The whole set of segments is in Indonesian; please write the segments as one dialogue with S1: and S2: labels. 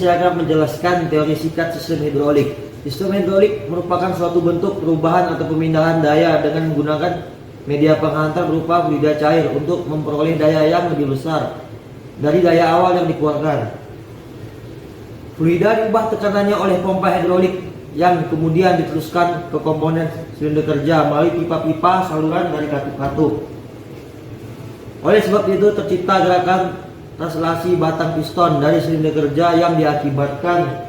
S1: saya akan menjelaskan teori singkat sistem hidrolik. Sistem hidrolik merupakan suatu bentuk perubahan atau pemindahan daya dengan menggunakan media penghantar berupa fluida cair untuk memperoleh daya yang lebih besar dari daya awal yang dikeluarkan. Fluida diubah tekanannya oleh pompa hidrolik yang kemudian diteruskan ke komponen silinder kerja melalui pipa-pipa saluran dari katup-katup. Oleh sebab itu tercipta gerakan translasi batang piston dari silinder kerja yang diakibatkan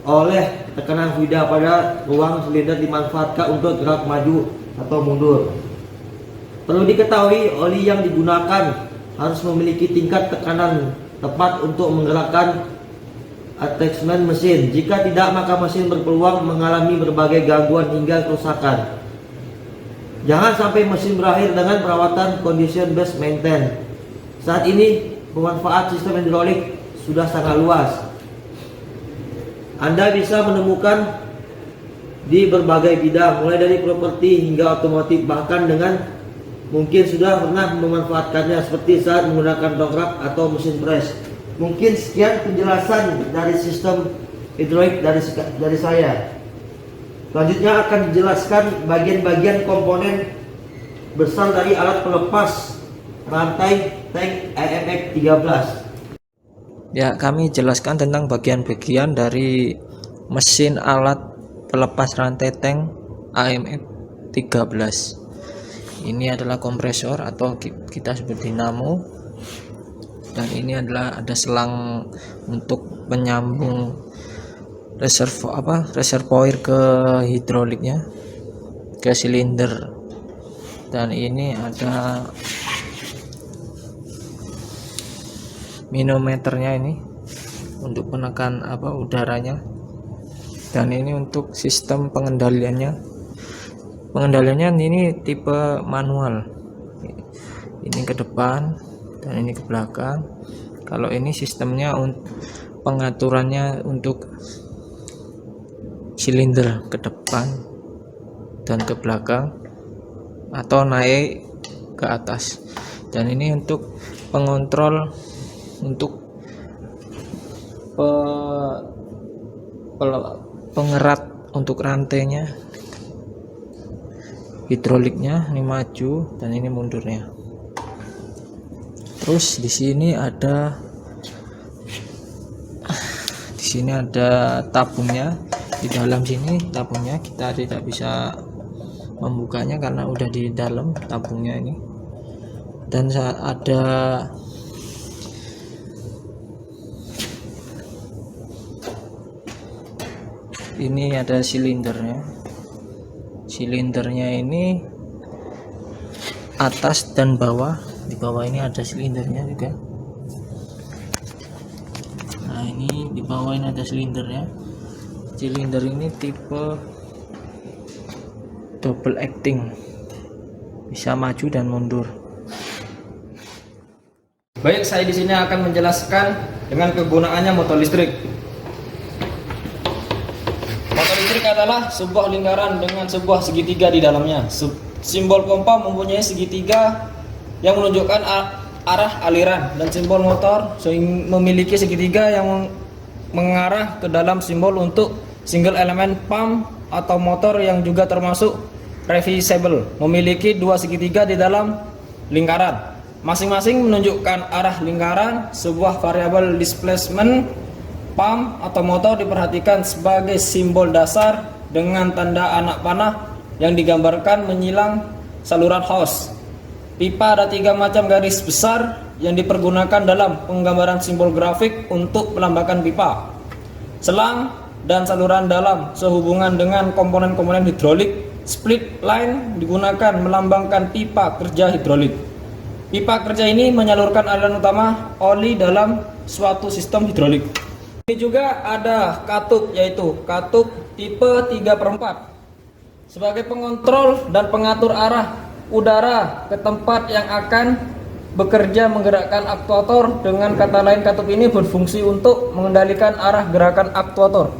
S1: oleh tekanan fluida pada ruang silinder dimanfaatkan untuk gerak maju atau mundur. Perlu diketahui oli yang digunakan harus memiliki tingkat tekanan tepat untuk menggerakkan attachment mesin. Jika tidak, maka mesin berpeluang mengalami berbagai gangguan hingga kerusakan. Jangan sampai mesin berakhir dengan perawatan condition based maintenance. Saat ini pemanfaat sistem hidrolik sudah sangat luas. Anda bisa menemukan di berbagai bidang, mulai dari properti hingga otomotif, bahkan dengan mungkin sudah pernah memanfaatkannya seperti saat menggunakan dongkrak atau mesin press. Mungkin sekian penjelasan dari sistem hidrolik dari saya. Selanjutnya akan dijelaskan bagian-bagian komponen besar dari alat pelepas rantai tank AMX 13.
S2: Ya, kami jelaskan tentang bagian-bagian dari mesin alat pelepas rantai tank AMX 13. Ini adalah kompresor atau kita sebut dinamo, dan ini adalah ada selang untuk penyambung reservoir ke hidroliknya, ke silinder. Dan ini ada manometernya ini untuk menekan udaranya, dan ini untuk sistem pengendaliannya ini tipe manual, ini ke depan dan ini ke belakang. Kalau ini sistemnya pengaturannya untuk silinder ke depan dan ke belakang atau naik ke atas, dan ini untuk pengontrol untuk pengerat untuk rantainya hidroliknya, ini maju dan ini mundurnya. Terus di sini ada tabungnya. Di dalam sini tabungnya, kita tidak bisa membukanya karena udah di dalam tabungnya ini. Dan ada silindernya ini atas dan bawah. Di bawah ini ada silindernya juga. Nah, ini di bawah ini ada silindernya. Silinder ini tipe double acting, bisa maju dan mundur.
S3: Baik, saya di sini akan menjelaskan dengan kegunaannya motor listrik. Motor listrik adalah sebuah lingkaran dengan sebuah segitiga di dalamnya. Simbol pompa mempunyai segitiga yang menunjukkan arah aliran, dan simbol motor memiliki segitiga yang mengarah ke dalam simbol untuk single element pump atau motor yang juga termasuk reversible, memiliki dua segitiga di dalam lingkaran. Masing-masing menunjukkan arah lingkaran. Sebuah variabel displacement pump atau motor diperhatikan sebagai simbol dasar dengan tanda anak panah yang digambarkan menyilang saluran hose. Pipa ada 3 macam garis besar yang dipergunakan dalam penggambaran simbol grafik untuk melambangkan pipa. Selang dan saluran dalam sehubungan dengan komponen-komponen hidrolik. Split line digunakan melambangkan pipa kerja hidrolik. Pipa kerja ini menyalurkan aliran utama oli dalam suatu sistem hidrolik. Ini juga ada katup, yaitu katup tipe 3/4 sebagai pengontrol dan pengatur arah udara ke tempat yang akan bekerja menggerakkan aktuator. Dengan kata lain, katup ini berfungsi untuk mengendalikan arah gerakan aktuator.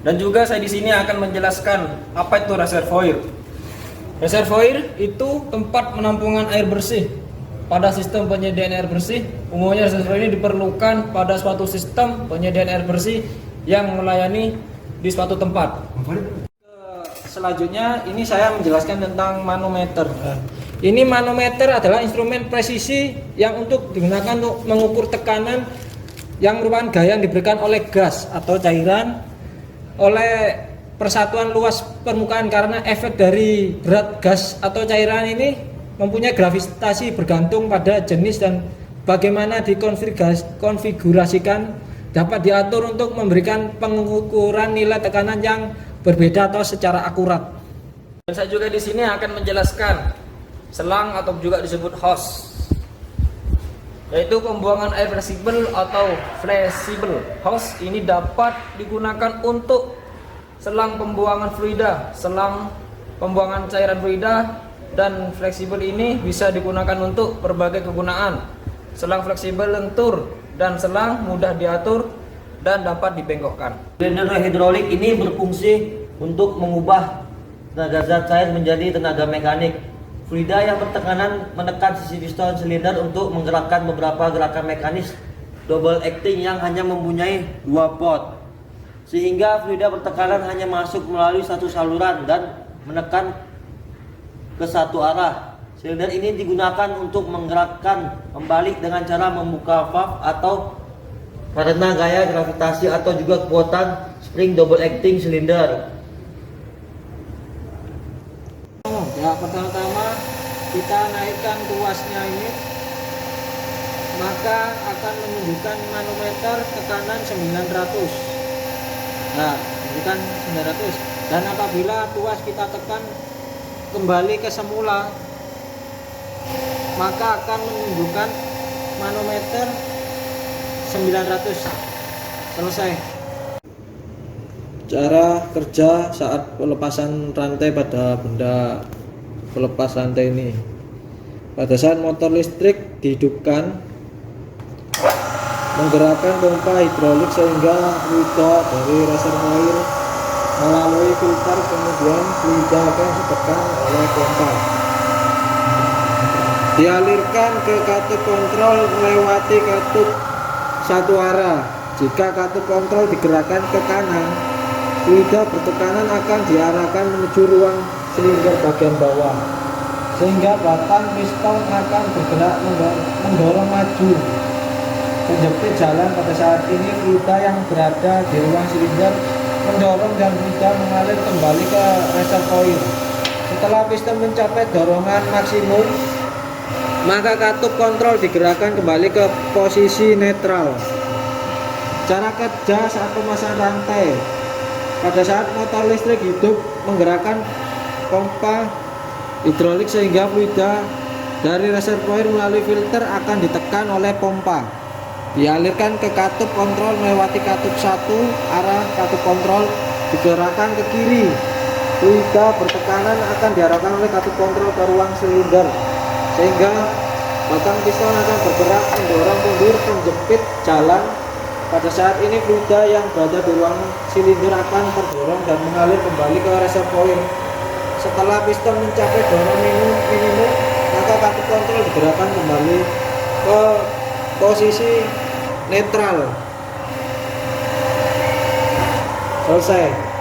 S3: Dan juga saya di sini akan menjelaskan apa itu reservoir. Reservoir itu tempat penampungan air bersih pada sistem penyediaan air bersih. Umumnya reservoir ini diperlukan pada suatu sistem penyediaan air bersih yang melayani di suatu tempat. Selanjutnya ini saya menjelaskan tentang manometer. Ini manometer adalah instrumen presisi yang untuk digunakan untuk mengukur tekanan yang merupakan gaya yang diberikan oleh gas atau cairan oleh persatuan luas permukaan, karena efek dari berat gas atau cairan ini mempunyai gravitasi bergantung pada jenis dan bagaimana dikonfigurasikan, dapat diatur untuk memberikan pengukuran nilai tekanan yang berbeda atau secara akurat. Dan saya juga di sini akan menjelaskan selang atau juga disebut hose, yaitu pembuangan air fleksibel atau flexible hose. Ini dapat digunakan untuk selang pembuangan fluida, selang pembuangan cairan fluida, dan fleksibel ini bisa digunakan untuk berbagai kegunaan. Selang fleksibel lentur dan selang mudah diatur dan dapat dibengkokkan.
S1: Silinder hidrolik ini berfungsi untuk mengubah tenaga zat cair menjadi tenaga mekanik. Fluida yang bertekanan menekan sisi piston silinder untuk menggerakkan beberapa gerakan mekanis double acting yang hanya mempunyai 2 pot, sehingga fluida bertekanan hanya masuk melalui satu saluran dan menekan ke satu arah. Silinder ini digunakan untuk menggerakkan pembalik dengan cara membuka valve atau karena gaya gravitasi atau juga kekuatan spring double acting silinder.
S3: Ya, pertama-tama kita naikkan tuasnya ini, maka akan menunjukkan manometer tekanan 900. Nah, menunjukkan 900. Dan apabila tuas kita tekan kembali ke semula, maka akan menunjukkan manometer 900. Selesai. Cara kerja saat pelepasan rantai pada benda pelepas rantai ini. Pada saat motor listrik dihidupkan, menggerakkan pompa hidrolik sehingga fluida dari reservoir melalui filter, kemudian fluida akan ditekan oleh pompa, dialirkan ke katup kontrol melewati katup satu arah. Jika katup kontrol digerakkan ke kanan, fluida bertekanan akan diarahkan menuju ruang silinder bagian bawah, sehingga batang piston akan bergerak mendorong maju menjepit jalan. Pada saat ini fluida yang berada di ruang silinder mendorong dan fluida mengalir kembali ke reservoir. Setelah piston mencapai dorongan maksimum, maka katup kontrol digerakkan kembali ke posisi netral. Cara kerja saat pemasangan rantai. Pada saat motor listrik hidup, menggerakkan pompa hidrolik sehingga fluida dari reservoir melalui filter akan ditekan oleh pompa, dialirkan ke katup kontrol melewati katup satu arah. Katup kontrol digerakkan ke kiri, fluida bertekanan akan diarahkan oleh katup kontrol ke ruang silinder, sehingga batang piston akan bergerak mendorong mundur menjepit jalan. Pada saat ini fluida yang berada di ruang silinder akan terdorong dan mengalir kembali ke reservoir. Setelah piston mencapai dorongan minimum, maka katup kontrol digerakkan kembali ke posisi netral. Selesai.